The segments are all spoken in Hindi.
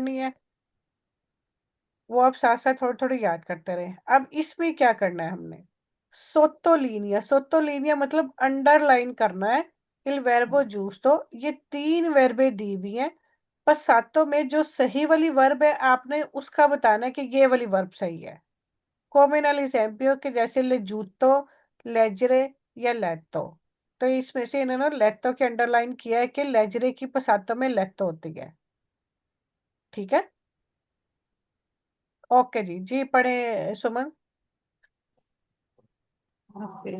करनी है, वो आप साथ साथ थोड़ी थोड़ी याद करते रहे। अब इसमें क्या करना है हमने, सोत्तोलीनिया, सोत्तोलीनिया मतलब अंडरलाइन करना है। इल वर्बो जूस्तो, ये तीन वर्बे दी हुई हैं, पर सातों में जो सही वाली वर्ब है आपने उसका बताना है कि ये वाली वर्ब सही है। कोमिनल एग्जाम्पल के जैसे ले जूतो, लेजरे या लेतो। तो इसमें से इन्होंने लेतो के अंडरलाइन किया है कि लेजरे की पसातों में लेतो होती है। ठीक है, ओके जी। जी पढ़े सुमन। Okay.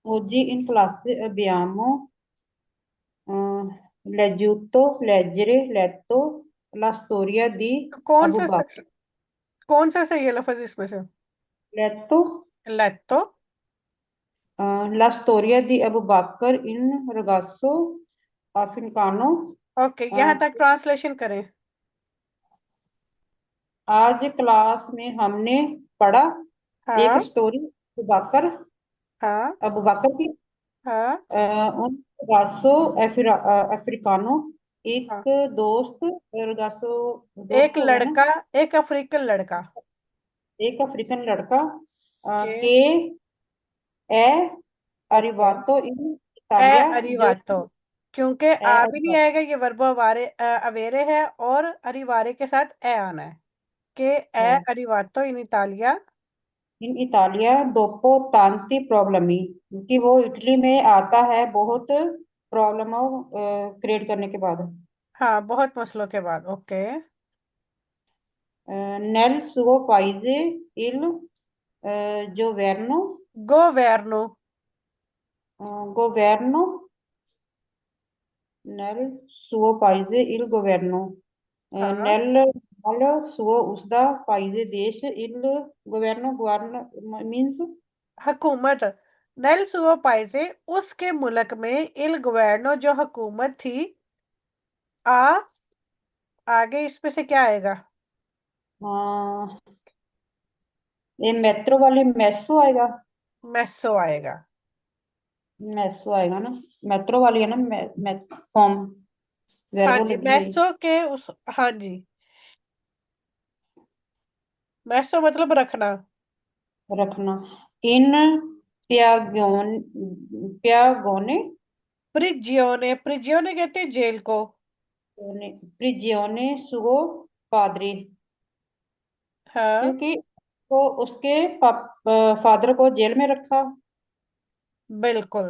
Oggi in classe abbiamo leggiuto, leggere, letto la storia di तो कौन Abu सा Bakr. कौन सा सही है लफ्ज इसमें से? Letto लेतो। la storia di Abu Bakr in ragazzo africano. Okay, अ, यहाँ तक ट्रांसलेशन करें। आज क्लास में हमने पढ़ा एक हाँ स्टोरी अबू बकर हाँ अबू बकर की हाँ उन रगासो अफ्रीकानो, हाँ। एक दोस्त रगासो, एक दोस्त हो गया ना, लड़का, एक अफ्रीकन लड़का एक अफ्रीकन लड़का के। के ए ओके, अरिवातो इन ए इटालिया, जो अरिवातो, क्योंकि ए आ भी नहीं अरिवातो आएगा, ये वर्ब अवारे अवेरे है, और अरिवारे के साथ ए आना है। के ए अरिवातो इन इतालिया। इन इतालिया दोपो तांती प्रॉब्लमी, क्योंकि वो इटली में आता है बहुत प्रॉब्लमों क्रिएट करने के बाद। हाँ, बहुत मसलों के बाद। ओके। नेल सुगो पाइजे इल governo, गोवेर्नो। governo nel suo paese il governo, हाँ, nel suo उसका paese देश il governo, governo means हुकूमत। नेल सुओ पाइजे, उसके मुल्क में इल गवर्नो जो हुकूमत थी। आ, आगे इसमें से क्या आएगा? ये मेट्रो वाली मेसो आएगा, मेसो आएगा। मेसो आएगा ना, मेट्रो वाली है ना, फॉर्म हाँ वेर्बो जी, लगी है मैसो के उस, हाँ जी, मैसो मतलब रखना। रखना। इन प्यागोन प्यागोने प्रिजियोने, प्रिजियोने कहते हैं जेल को। प्रिजियोने सुगो पादरी, हाँ, क्योंकि वो उसके फादर को जेल में रखा। बिल्कुल।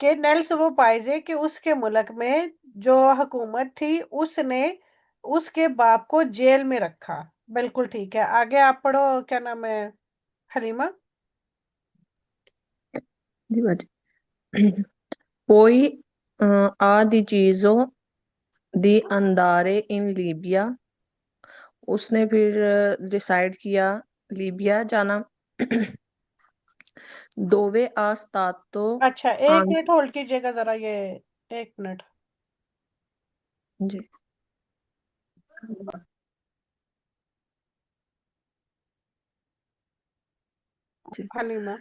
कि नेल सुबो पाइजे कि उसके मुल्क में जो हुकूमत थी उसने उसके बाप को जेल में रखा। बिल्कुल ठीक है, आगे आप पढ़ो। क्या नाम है, हलीमा? जी बाजी। Poi ha deciso di andare in Libia, उसने फिर डिसाइड किया लीबिया जाना। dove ha stato अच्छा, एक anche मिनट होल्ड कीजिएगा जरा, ये एक मिनट। जी जी हलीमा।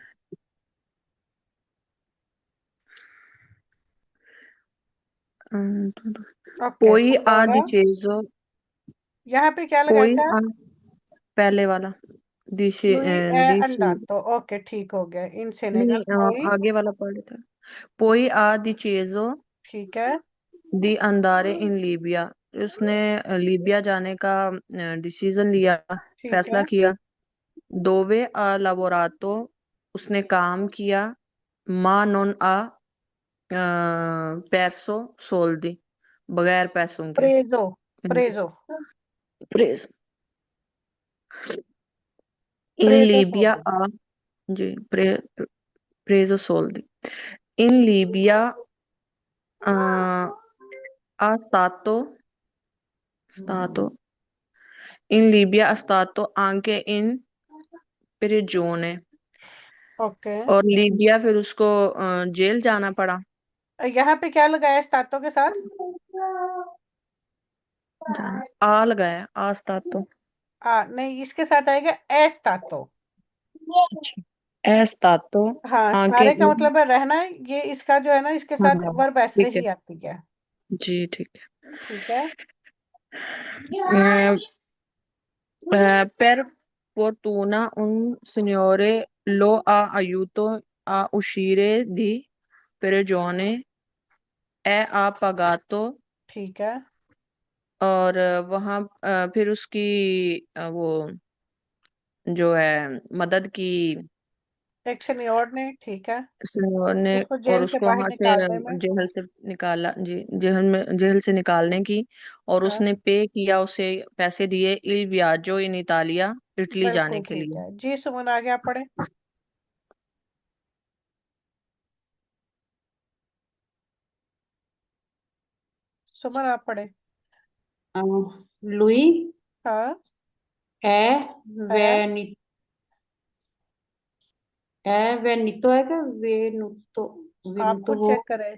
ओके, poi हो ha गया। deciso यहाँ पे क्या लगाया poi था? ha पहले वाला लुई ए dici अंडातो। ओके, ठीक हो गया। इन नहीं सेनेगल कोई। आगे वाला पढ़ था। poi ha deciso ठीक है। di andare in Libia, उसने लीबिया जाने का डिसीजन लिया, ठीक फैसला है। किया। dove ha lavorato, उसने काम किया। ma non ha perso soldi, बगैर पैसों के। प्रेजो, प्रेजो, प्रेस इन प्रेजो लीबिया सोल्डो। आ जी प्रेजो soldi in Libia ha stato in Libia ha stato anche in prigione, okay, और लीबिया फिर उसको जेल जाना पड़ा। यहाँ पे क्या लगाया स्तातो के साथ? आ लगाया आ stato। नहीं, इसके साथ आएगा एस्तातो। अच्छा, è stato हाँ, anche स्तारे का in मतलब है रहना है, ये इसका जो है ना, इसके हाँ साथ हाँ, वर्ब ऐसे ठीक है ही आती है। जी, ठीक है। ठीक है। Eh, per fortuna un signore lo ha aiutato a uscire di prigione e ha pagato ठीक है। और वहां फिर उसकी वो जो है मदद की एक सिन्योर ने, ठीक है, सिन्योर ने, उसको और जेल से उसको बाहर वहां से निकालने में। जेल से निकाला जी, जेल से निकालने की, और हाँ, उसने पे किया, उसे पैसे दिए इल वियाजो इन इतालिया, इटली जाने बिल्कुल के ठीक लिए। है जी। सुमन आगे आप पढ़े। सुमन आप पढ़े। लुई हाँ। ए है। वेनी ए वेनितो है क्या? वेनुतो, आप वेनुतो खुद वो चेक करें।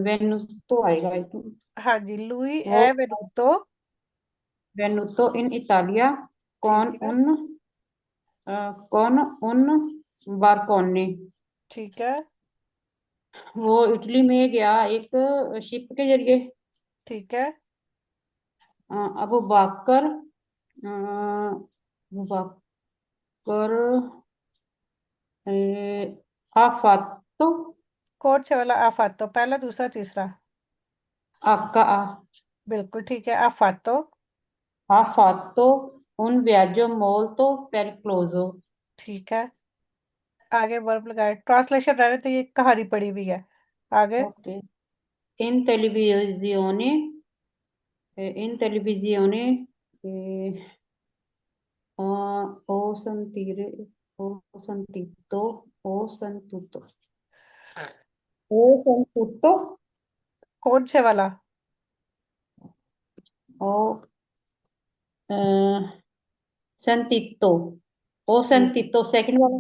वेनुतो आएगा आई थिंक। हाँ जी, लुई वो ए वेनुतो। वेनुतो इन इतालिया ठीक कौन है। उन कौन उन बारकोनी। ठीक है। वो इटली में गया एक शिप के जरिए। ठीक है। अबू बकर, अबू बकर आफातो, कौन से वाला आफातो, पहला दूसरा तीसरा? आका बिल्कुल ठीक है, आफातो। आफातो उन वियाजो मोल्तो पेरिक्लोजो। ठीक है। आगे वर्ब लगाए, ट्रांसलेशन रहने तो ये कहानी पड़ी हुई है। आगे। ओके। इन टेलीविजियोने, इन टेलीविजियोने o sentire, o sentito, o sentito, o sentito, कौन से वाला? o sentito, o ठीक। sentito, सेकंड वाला।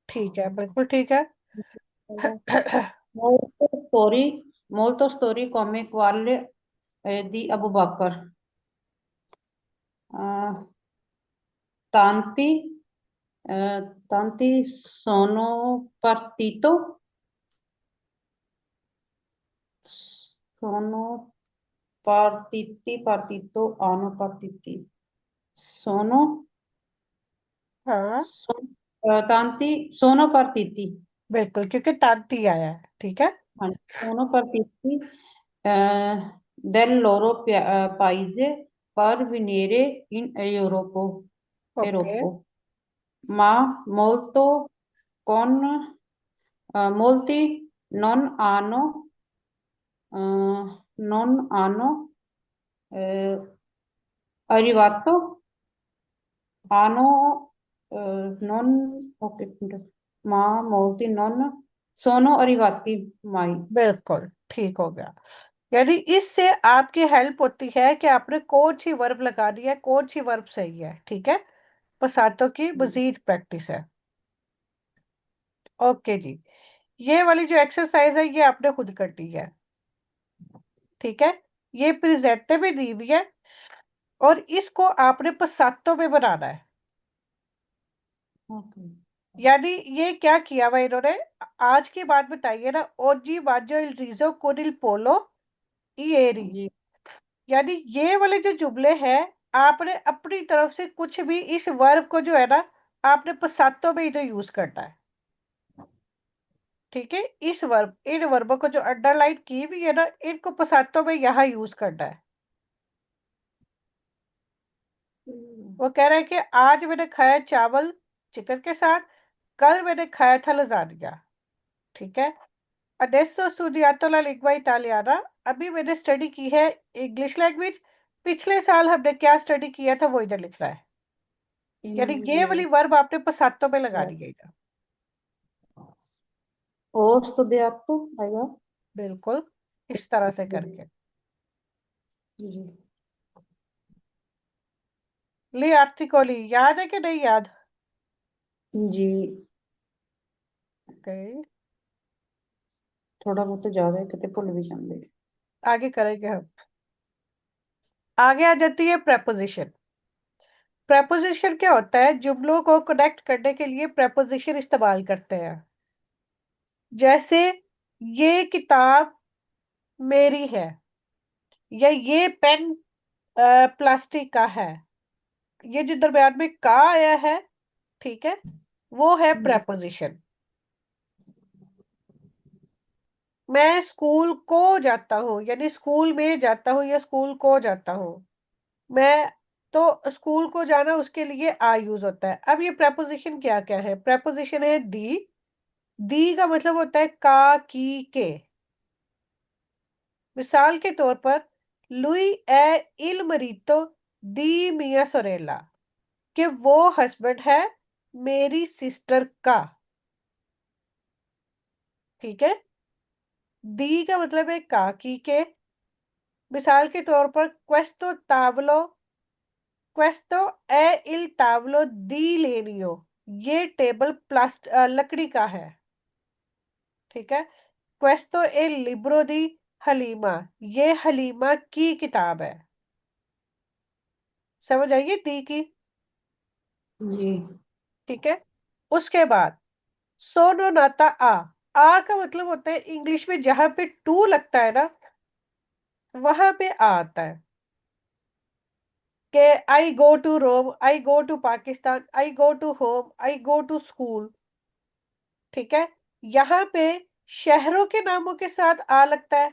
ठीक है, बिल्कुल ठीक है। molto story, molto story come quelle di Abu Bakr. Tanti, tanti sono partiti, sono, हाँ, tanti sono partiti, बिल्कुल, क्योंकि तांती आया है, ठीक है। हाँ, sono partiti del loro paese per venire in okay. Europa, ma molti non hanno arrivato, hanno non, ok, ma molti non sono arrivati mai. बिल्कुल ठीक हो गया। यानी इससे आपकी हेल्प होती है कि आपने कौन सी वर्ब लगा दी है, कौन सी वर्ब सही है, ठीक है। बसातों की मजीद प्रैक्टिस है। ओके जी। ये वाली जो एक्सरसाइज है ये आपने खुद करनी है, ठीक है। ये प्रेजेंट में दी हुई है और इसको आपने पसातों में बनाना है। Okay. यानी ये क्या किया हुआ इन्होंने, आज की बात बताइए ना, ओजी वाजो इल रिजो कुरिल पोलो इएरी। जी। यानी ये वाले जो जुमले हैं, आपने अपनी तरफ से कुछ भी इस वर्ब को जो है ना, आपने पसातों में इन्हें यूज करना है, ठीक है। इस वर्ब, इन वर्बों को जो अंडरलाइन की हुई है ना, इनको पसातों में यहाँ यूज करना है। वो कह रहा है कि आज मैंने खाया चावल चिकन के साथ, कल मैंने खाया था लजानिया, ठीक है। अडेसो स्टूडियातो ला लिंग्वा इटालियाना, अभी मैंने स्टडी की है इंग्लिश लैंग्वेज, पिछले साल हमने क्या स्टडी किया था वो इधर लिख रहा है। यानी ये वाली वर्ब आपने पसातों में लगा दी है इधर। हो studiato आएगा। बिल्कुल, इस तरह से करके। जी। ली आर्टिकली याद है कि नहीं याद? जी, ओके। थोड़ा बहुत ज्यादा है, कितने भुल भी जाते। आगे करेंगे हम। आगे आ जाती है प्रेपोजिशन। प्रेपोजिशन क्या होता है? जुमलों को कनेक्ट करने के लिए प्रेपोजिशन इस्तेमाल करते हैं। जैसे ये किताब मेरी है, या ये पेन प्लास्टिक का है। ये जो दरम्यान में का आया है, ठीक है, वो है जी। प्रेपोजिशन। मैं स्कूल को जाता हूँ, यानी स्कूल में जाता हूँ या स्कूल को जाता हूँ मैं। तो स्कूल को जाना, उसके लिए आ यूज होता है। अब ये प्रेपोजिशन क्या क्या है? प्रेपोजिशन है दी। दी का मतलब होता है का, की, के। मिसाल के तौर पर, लुई ए इल मरीतो दी मिया सोरेला, कि वो हस्बैंड है मेरी सिस्टर का। ठीक है। दी का मतलब है का, की, के। मिसाल के तौर पर, क्वेस्तो तावलो, क्वेस्तो ए इल तावलो दी लेनियो, ये टेबल लकड़ी का है। ठीक है। क्वेस्तो ए लिब्रो दी हलीमा, ये हलीमा की किताब है। समझ आइए दी की। जी। ठीक है। उसके बाद, सोनो नाता आ का मतलब होता है इंग्लिश में जहां पे टू लगता है ना, वहां पे आ आता है। कि I go to Rome, I go to Pakistan, I go to home, I go to school. ठीक है। यहाँ पे शहरों के नामों के साथ आ लगता है,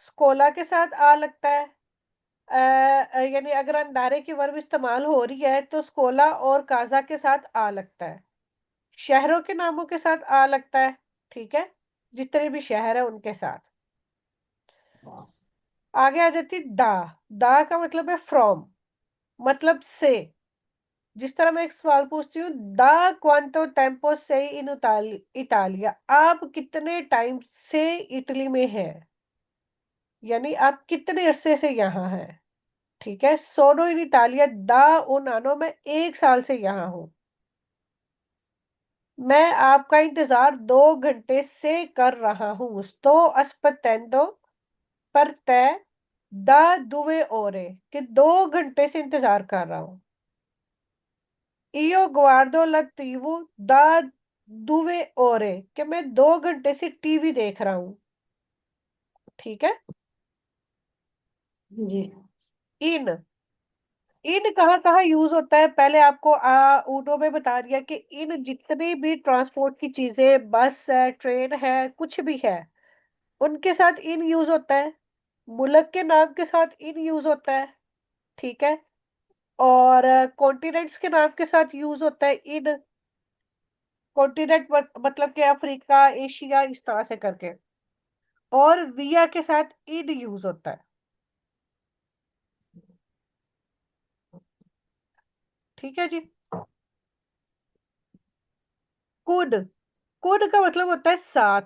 स्कोला के साथ आ लगता है। यानी अगर अंडारे की वर्ब इस्तेमाल हो रही है तो स्कोला और काजा के साथ आ लगता है। शहरों के नामों के साथ आ लगता है। ठीक है। जितने भी शहर है उनके साथ। आगे आ जाती दा। दा का मतलब है फ्रॉम, मतलब से। जिस तरह मैं एक सवाल पूछती हूँ, दा क्वांटो टेम्पो से इन इटालिया, आप कितने टाइम से इटली में हैं, यानी आप कितने अरसे से यहाँ हैं। ठीक है। सोनो इन इटालिया दा उन आनो, मैं 1 साल से यहाँ हूँ। मैं आपका इंतजार 2 घंटे से कर रहा हूँ। sto aspettando पर तय दा दुए ओरे, कि 2 घंटे से इंतजार कर रहा हूँ। इयो गुआर्दो ला टीवी दा दुवे ओरे, कि मैं 2 घंटे से टीवी देख रहा हूँ। ठीक है। जी। इन, इन कहाँ कहाँ यूज होता है, पहले आपको ऊनो में बता दिया कि इन जितनी भी ट्रांसपोर्ट की चीजें, बस है, ट्रेन है, कुछ भी है, उनके साथ इन यूज होता है। मुल्क के नाम के साथ इन यूज होता है। ठीक है। और कॉन्टिनेंट्स के नाम के साथ यूज होता है इन। कॉन्टिनेंट मतलब कि अफ्रीका, एशिया, इस तरह से करके। और विया के साथ इन यूज होता है। ठीक है जी। कुड, कुड का मतलब होता है साथ।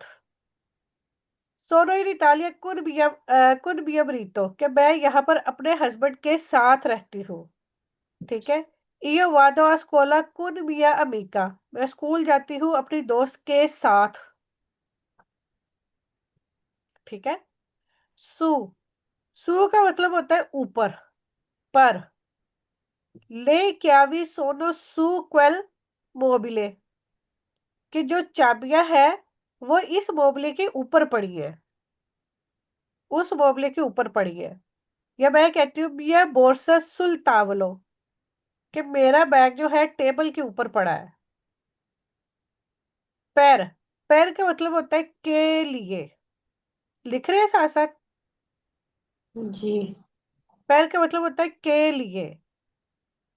सोनो इन इटालिया कुड बिया ब्रीतो, कि मैं यहाँ पर अपने हस्बैंड के साथ रहती हूँ। ठीक है। इयो वादो आ स्कोला कुन मिया अमीका, मैं स्कूल जाती हूँ अपनी दोस्त के साथ। ठीक है। सू, सू का मतलब होता है ऊपर, पर। ले क्यावी सोनो सू क्वेल मोबिले, कि जो चाबियां है वो इस मोबले के ऊपर पड़ी है, उस मोबले के ऊपर पड़ी है। या मैं कहती हूँ ये बोर्सा सुल तावलो, कि मेरा बैग जो है टेबल के ऊपर पड़ा है। पैर, पैर का मतलब होता है के लिए। लिख रहे हैं साथ साथ? जी। पैर का मतलब होता है के लिए।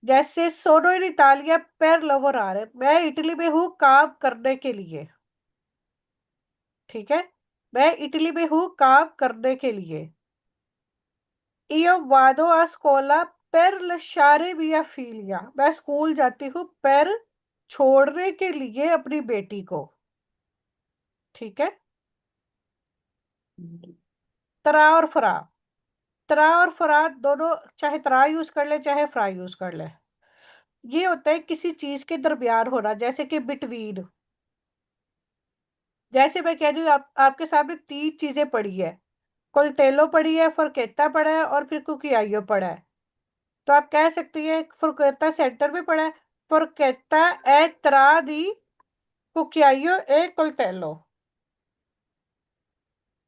जैसे सोनो इन इटालिया पैर लवर आ रहे, मैं इटली में हूँ काम करने के लिए। ठीक है। मैं इटली में हूँ काम करने के लिए। io vado a scuola per lasciare mia figlia, मैं स्कूल जाती हूँ पर छोड़ने के लिए अपनी बेटी को। ठीक है। तरा और फरा, तरा और फरा दोनों, चाहे तरा यूज कर ले चाहे फ्रा यूज कर ले, ये होता है किसी चीज के दरमियान होना, जैसे कि बिटवीन। जैसे मैं कह रही हूँ, आपके सामने 3 चीजें पड़ी है, कोलटेलो पड़ी है, फरकेता पड़ा है, और फिर कुकियायो पड़ा है। तो आप कह सकती है फरकेता सेंटर में पड़ा है, फरकेता ए त्रा दी कुकियायो ए कोलटेलो।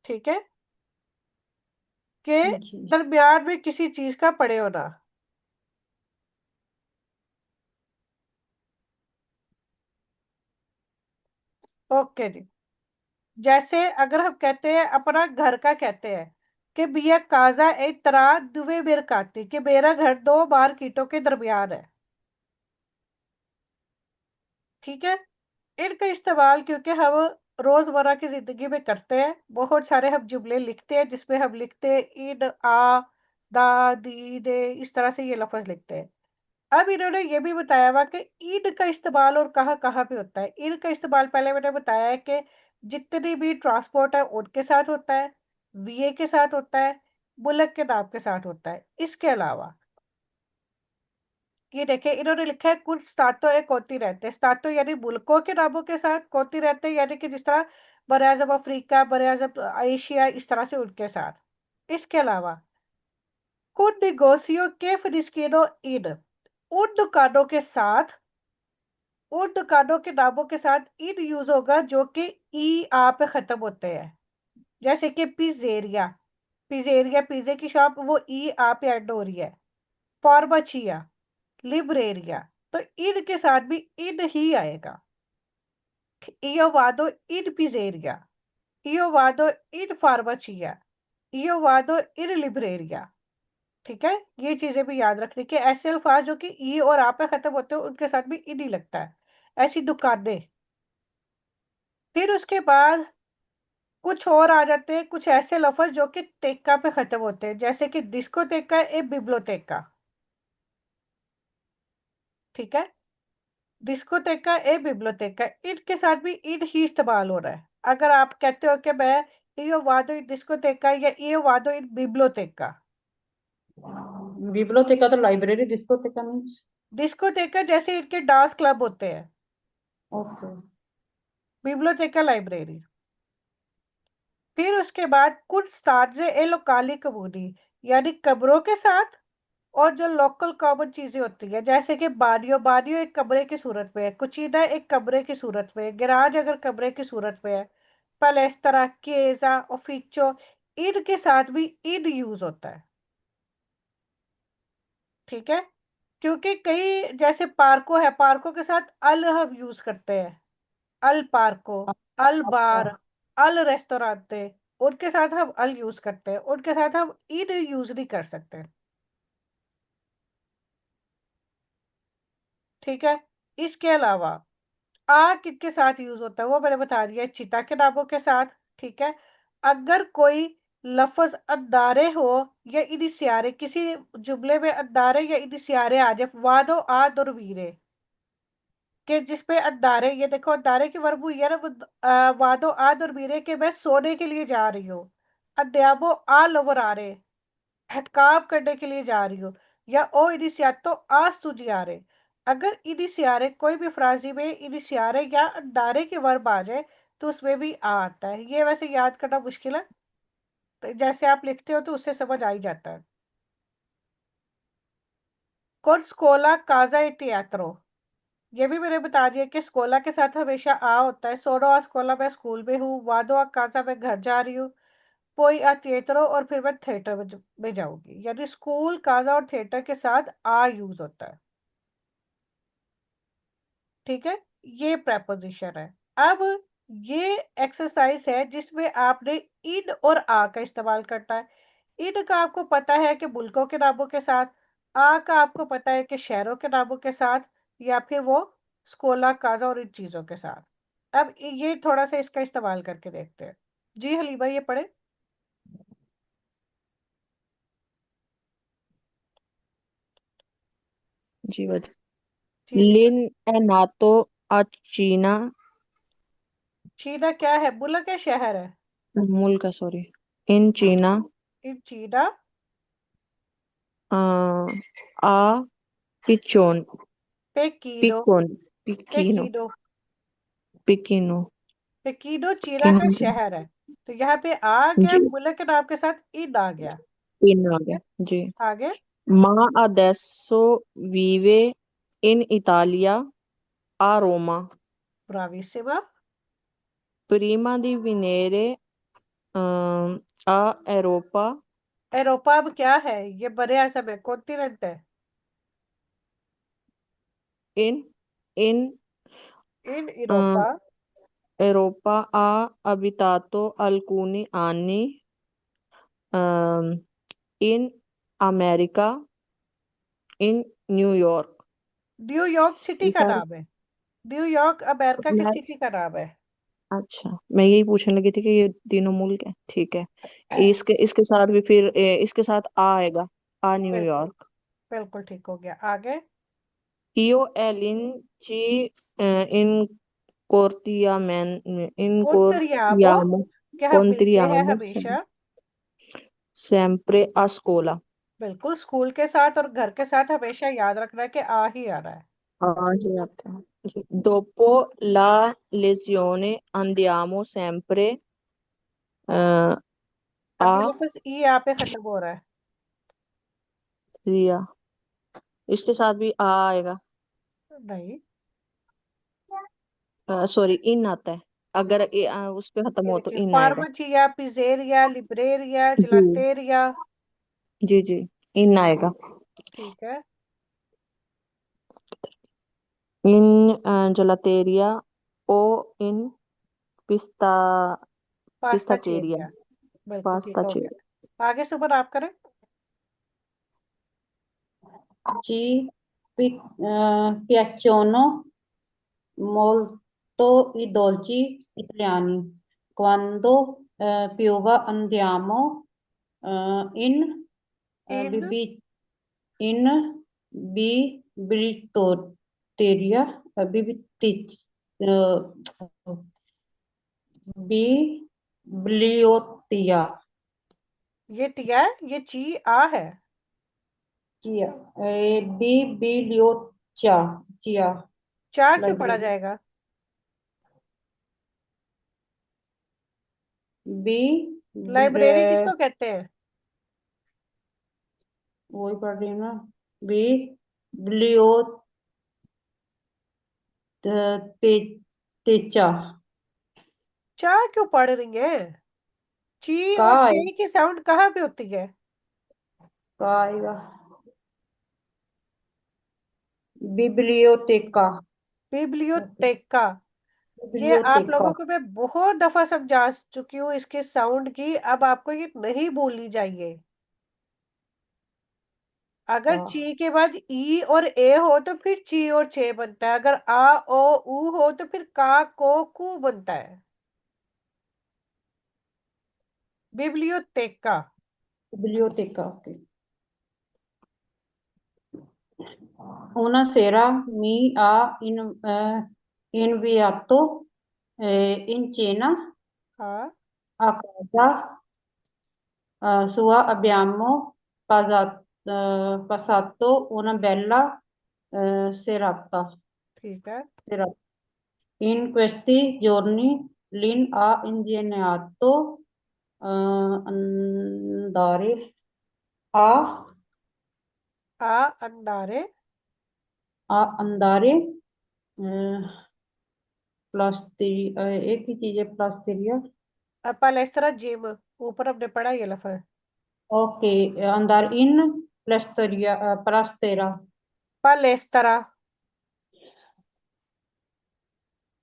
ठीक है। के जी। दरमियान में किसी चीज का पड़े होना। ओके जी। जैसे अगर हम कहते हैं अपना घर का, कहते हैं कि बिया काजा एक तरह दुवे बेर काती, कि मेरा घर दो मार्केटों के दरमियान है। ठीक है। इनका इस्तेमाल क्योंकि हम रोजमर्रा की जिंदगी में करते हैं, बहुत सारे हम जुमले लिखते हैं जिसमें हम लिखते हैं इन, आ, दा, दी, दे, इस तरह से ये लफ्ज लिखते हैं। अब इन्होंने ये भी बताया हुआ कि ईद का इस्तेमाल और कहाँ कहाँ पे होता है। ईद का इस्तेमाल पहले मैंने बताया है कि जितनी भी ट्रांसपोर्ट है उनके साथ होता है, वीए के साथ होता है, बुलक के नाम के साथ होता है। इसके अलावा ये देखिए इन्होंने लिखा है कुछ स्टातो एक कोती रहते हैं। स्टातो यानी मुल्कों के नामों के साथ, कोती रहते हैं यानी कि जिस तरह बरे आजम अफ्रीका, बरे आजम एशिया, इस तरह से उनके साथ। इसके अलावा कुछ निगोसियो के फिनिस्किनो इन, उन दुकानों के साथ, उन दुकानों के नामों के साथ इन यूज होगा जो कि ई आ पे खत्म होते हैं। जैसे कि पिजेरिया, पिजेरिया पिज्जे की शॉप, वो ई आ पे एंड हो रही है। फार्माचिया, लिबरेरिया, तो इन के साथ भी इन ही आएगा। io vado in pizzeria, io vado in farmacia, io vado in libreria। ठीक है। ये चीजें भी याद रखने की, ऐसे अल्फाज जो कि ई और आ पे खत्म होते हैं उनके साथ भी इन ही लगता है। ऐसी दुकानें। फिर उसके बाद कुछ और आ जाते हैं, कुछ ऐसे लफ्ज जो कि टेक्का पे खत्म होते हैं, जैसे कि डिस्कोटेका ए बिब्लोटेका। ठीक है। डिस्कोटेका ए बिब्लोटेका, इनके साथ भी इन ही इस्तेमाल हो रहा है। अगर आप कहते हो कि मैं io vado in discoteca या io vado in biblioteca। बिब्लियोथेका तो लाइब्रेरी, डिस्कोथेका मीन्स। डिस्कोटेका जैसे इनके डांस क्लब होते हैं, ओके। बिब्लियोटेका लाइब्रेरी। फिर उसके बाद कुछ स्टार्जे ए लोकाली कम्युनी, यानी कब्रों के साथ, और जो लोकल कॉमन चीजें होती है जैसे कि बारियो, बारियो एक कमरे की सूरत में है, कुचीना एक कमरे की सूरत में है, गैराज अगर कमरे की सूरत में है, पलेस्तरा, केजा, ओफिचो, इनके साथ भी इन यूज होता है। ठीक है। क्योंकि कई जैसे पार्को है, पार्को के साथ अल हम यूज करते हैं, अल पार्को, अल अच्छा। बार, अल रेस्टोरेंटे, उनके साथ हम अल यूज करते हैं, उनके साथ हम इन यूज नहीं कर सकते। ठीक है। इसके अलावा आ किसके साथ यूज होता है वो मैंने बता दिया, चिता के नामों के साथ। ठीक है। अगर कोई लफ्ज अदारे हो या इनिसियारे, किसी जुमले में अदारे या इनिसियारे आ जाए, वादो आद और वीरे, कि जिसपे अदारे, ये देखो अदारे की वर्ब हुई है ना, वो वादो आद और वीरे के मैं सोने के लिए जा रही हूँ। अध्यापो आ लवर आ रहे, काम करने के लिए जा रही हो, या ओ इनिशियातो आज तुझे आ रहे। अगर इनिशियारे कोई भी फ्राजी में इनिशियारे या दारे की वर्ब आ जाए तो उसमें भी आ आता है। ये वैसे याद करना मुश्किल है, तो जैसे आप लिखते हो तो उससे समझ आ ही जाता है। कौन स्कोला काजा ए टियात्रो, ये भी मैंने बता दिया कि स्कोला के साथ हमेशा आ होता है। सोनो आ स्कोला, मैं स्कूल में हूँ। वादो आ काजा, मैं घर जा रही हूँ। पोई आ थिएटरो, और फिर मैं थिएटर में जाऊंगी, यानी स्कूल, काजा और थिएटर के साथ आ यूज होता है। ठीक है। ये प्रेपोजिशन है। अब ये एक्सरसाइज है जिसमें आपने इन और आ का इस्तेमाल करना है। इन का आपको पता है कि मुल्कों के नामों के साथ, आ का आपको पता है कि शहरों के नामों के साथ, या फिर वो स्कोला, काजा और इन चीजों के साथ। अब ये थोड़ा सा इसका इस्तेमाल करके देखते हैं। जी हलीमा, ये पढ़े। जी बता। जी हलीमा। लिन एनातो अचीना, चीना क्या है, मुल्क है शहर है? मुल्क, सॉरी, इन चीना, इन चीना। आ, आ पिचोन, पेकीनो, पिकोन, पिकीनो, पेकीनो, पिकीनो, पेकीनो चीना का पिकीनो, शहर है। तो यहाँ पे आ गया, जी, मुल्क के नाम के साथ इन आ गया। इन आ ठीक गया है। जी। आगे। मा अदेसो वीवे इन इतालिया आ रोमा, ब्राविसिमा। प्रीमा दी विनेरे आ एरोपा यूरोपा अब क्या है? ये बड़े आसम है, कॉन्टिनेंट है। इन इन इन अ, Europa. Europa ha abitato alcuni anni in America, in New York. New York city ये का सारे नाम है। न्यूयॉर्क अमेरिका की मैं सिटी का नाम है। अच्छा, मैं यही पूछने लगी थी कि ये तीनों मुल्क है। ठीक है। इसके इसके साथ भी फिर इसके साथ आ आएगा। आ बिल्कुल। न्यूयॉर्क। बिल्कुल ठीक हो गया, आगे। Io e Linci कोत्रियामो। incontriamo क्या हम मिलते हैं contriamo हमेशा? sempre a scuola। बिल्कुल, स्कूल के साथ और घर के साथ हमेशा याद रखना है कि आ ही आ रहा है। हाँ जी आपका। Dopo la lesione andiamo sempre अब ये a लफ्ज ई यहाँ पे खत्म हो रहा है। Ria। इसके साथ भी आ आएगा। नहीं। सॉरी, इन आता है। अगर उस पे खत्म ये हो तो देखिए, इन आएगा। फार्माचिया, पिजेरिया, लिब्रेरिया, जी जलातेरिया। जी जी, इन आएगा। ठीक है। इन जलातेरिया ओ इन पिस्ता पिस्ताचेरिया पास्ताचेरिया। बिल्कुल ठीक हो पास्ताचेरिया। गया, आगे सुबह आप करें। Ci piacciono molto i dolci italiani. Quando piove andiamo in in in biblioteca, eh, biblioteca, ये टिया है, ये ची आ है। biblioteca, चा क्यों पढ़ा लाइब्रेरी, जाएगा? बी लाइब्रेरी किसको कहते हैं? वही पढ़ रही हूँ ना। बिब्लियो ते, तेचा चा क्यों पढ़ रही है? ची का और है, चे की साउंड कहाँ पे होती है? का आएगा, बिब्लियोतेका, बिब्लियोतेका। ये आप बिब्लियोतेका। लोगों को मैं बहुत दफा समझा चुकी हूँ इसके साउंड की, अब आपको ये नहीं भूलनी चाहिए। अगर का ची के बाद ई और ए हो तो फिर ची और छे बनता है, अगर आ ओ ऊ हो तो फिर का को कू बनता है। बिब्लियोतेका। बिब्लियोतेका, okay. Una sera mi ha inviato in cena हाँ। a casa sua. Abbiamo passato una bella serata. ठीक है। serata. In questi giorni Lynn ha ingegnato andare a, uh अंडारे। andare एक ही चीज है, प्लास्टेरिया। पालेस्त्रा जिम। ऊपर हमने पढ़ा ये लफ्ज। ओके, अंदर इन प्लास्टेरा, पालेस्त्रा।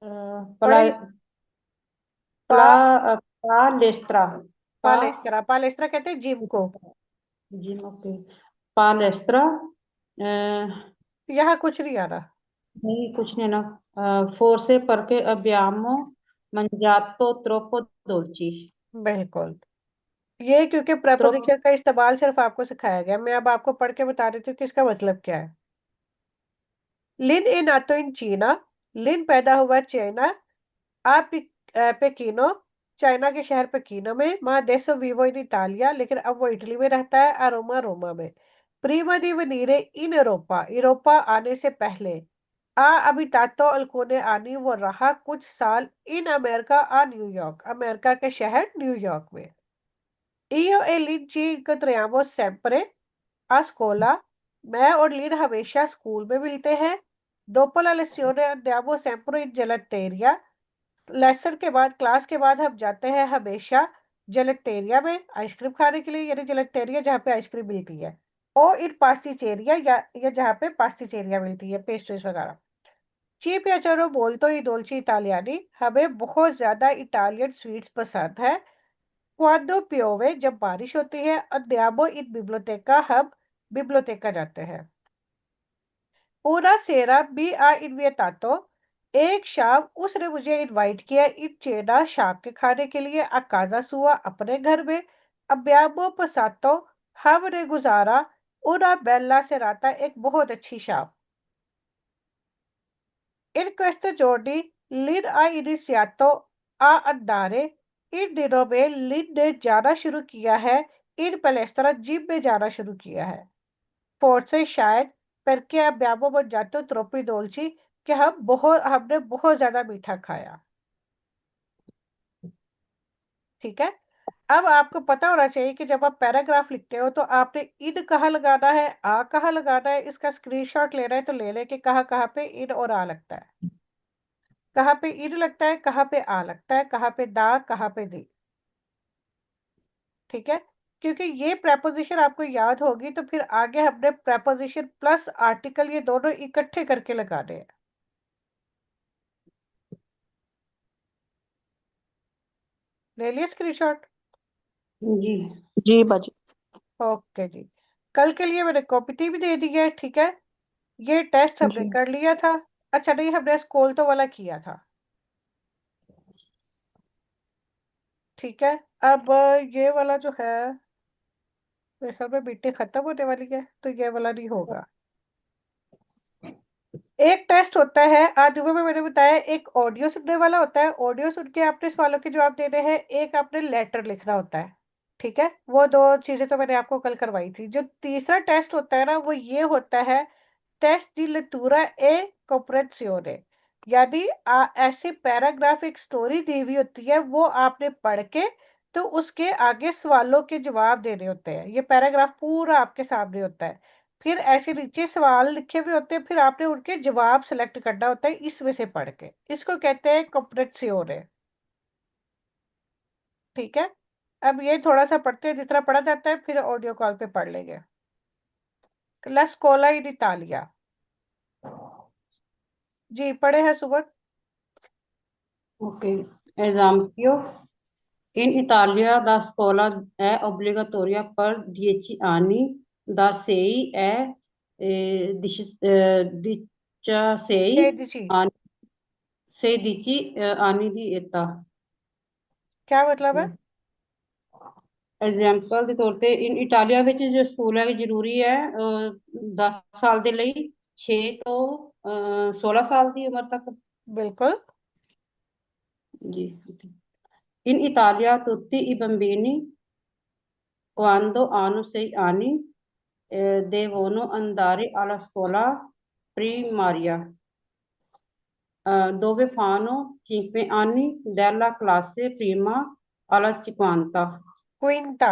प्ला पढ़ो इस। पा प्ला पालेस्त्रा, पा पालेस्त्रा, पालेस्त्रा कहते हैं जिम को। जी, ओके। पालेस्त्रा यहाँ कुछ नहीं आ रहा। नहीं, कुछ नहीं ना। forse perché abbiamo mangiato troppo dolci। बिल्कुल। ये क्योंकि troppo प्रपोजिशन का इस्तेमाल सिर्फ आपको सिखाया गया, मैं अब आपको पढ़ के बता देती हूँ कि इसका मतलब क्या है। लिन ए नातो इन चीना। लिन पैदा हुआ चीना। आप पेकिनो। चाइना के शहर पेकिनो में। माँ देसो विवो इन इटालिया, लेकिन अब वो इटली में रहता है। अरोमा रोमा में। प्रीमा दी वनीरे इन यूरोपा, यूरोपा आने से पहले। अभी तातो अल्कोने आनी, वो रहा कुछ साल इन अमेरिका आ न्यूयॉर्क, अमेरिका के शहर न्यूयॉर्क में। io e Lin ci incontriamo sempre a scuola। मैं और लिन हमेशा स्कूल में मिलते हैं। dopo la lezione andiamo sempre in gelateria। Lesson के बाद, क्लास के बाद हम जाते हैं हमेशा जेलेक्टेरिया में आइसक्रीम खाने के लिए, यानी जेलेक्टेरिया जहाँ पे आइसक्रीम मिलती है, ओ इन पास्टिचेरिया या जहाँ पे पास्टिचेरिया मिलती है, पेस्ट्रीज वगैरह। ची पियाचेरो मोल्तो ई डोल्ची इटालियानी, हमें बहुत ज्यादा इटालियन स्वीट्स पसंद है। क्वांडो पियोवे, जब बारिश होती है। अंदियामो इन बिब्लियोटेका, हम बिब्लियोटेका जाते हैं। पूरा सेरा बी आ इनविएटातो, एक शाम उसने मुझे इनवाइट किया इन चेना शाम के खाने के लिए अकाजा सुआ अपने घर में। अब्यामो पसातो, हमने गुजारा उना बेल्ला से राता एक बहुत अच्छी शाम। इन क्वेश्चन जोड़ी लिन आ इनिशियातो आ अंदारे, इन दिनों में लिन ने जाना शुरू किया है, इन पलेस्त्रा जिम में जाना शुरू किया है। फोर्से शायद perché abbiamo mangiato troppi dolci, कि हमने बहुत ज्यादा मीठा खाया। ठीक है। अब आपको पता होना चाहिए कि जब आप पैराग्राफ लिखते हो तो आपने इन कहाँ लगाना है, आ कहाँ लगाना है। इसका स्क्रीनशॉट लेना है तो ले लेके कहाँ कहाँ पे इन और आ लगता है, कहाँ पे इन लगता है, कहाँ पे आ लगता है, कहाँ पे दा, कहाँ पे दी। ठीक है। क्योंकि ये प्रेपोजिशन आपको याद होगी तो फिर आगे हमने प्रेपोजिशन प्लस आर्टिकल ये दोनों इकट्ठे करके लगाने हैं। ले लिया स्क्रीनशॉट? जी। जी बाजी। ओके जी। कल के लिए मैंने कॉपी भी दे दी है। ठीक है। ये टेस्ट हमने जी। कर लिया था। अच्छा नहीं, हमने स्कूल तो वाला किया था। ठीक है। अब ये वाला जो है, मेरे ख्याल में बीटी खत्म होने वाली है तो ये वाला नहीं होगा। एक टेस्ट होता है आज सुबह में मैंने बताया, एक ऑडियो सुनने वाला होता है, ऑडियो सुन के आपने सवालों के जवाब देने हैं, एक आपने लेटर लिखना होता है। ठीक है। वो दो चीजें तो मैंने आपको कल करवाई थी। जो तीसरा टेस्ट होता है ना, वो ये होता है टेस्ट दी लेतुरा ए comprensione, यानी ऐसे पैराग्राफ एक स्टोरी दी हुई होती है, वो आपने पढ़ के तो उसके आगे सवालों के जवाब देने होते हैं। ये पैराग्राफ पूरा आपके सामने होता है, फिर ऐसे नीचे सवाल लिखे हुए होते हैं, फिर आपने उनके जवाब सेलेक्ट करना होता है इसमें से पढ़ के। इसको कहते हैं comprensione। ठीक है। अब ये थोड़ा सा पढ़ते हैं, जितना पढ़ा जाता है फिर ऑडियो कॉल पे पढ़ लेंगे। La scuola in Italia। जी पढ़े हैं सुबह। Ok, esempio, in Italia la scuola è obbligatoria per 10 anni, da 6 e 16 ji. anni, 16 anni di età। क्या मतलब है? ਐਗਜ਼ਾਮਪਲ ਦੇ ਤੌਰ ਤੇ ਇਨ ਇਟਾਲੀਆ ਵਿੱਚ ਜੋ ਸਕੂਲ ਹੈ ਜ਼ਰੂਰੀ ਹੈ 10 ਸਾਲ ਦੇ ਲਈ 6 ਤੋਂ 16 ਸਾਲ ਦੀ ਉਮਰ ਤੱਕ। बिल्कुल। ਜੀ। In Italia tutti i bambini quando hanno 6 anni devono andare alla scuola primaria dove fanno 5 anni della classe prima alla 50। क्विंटा।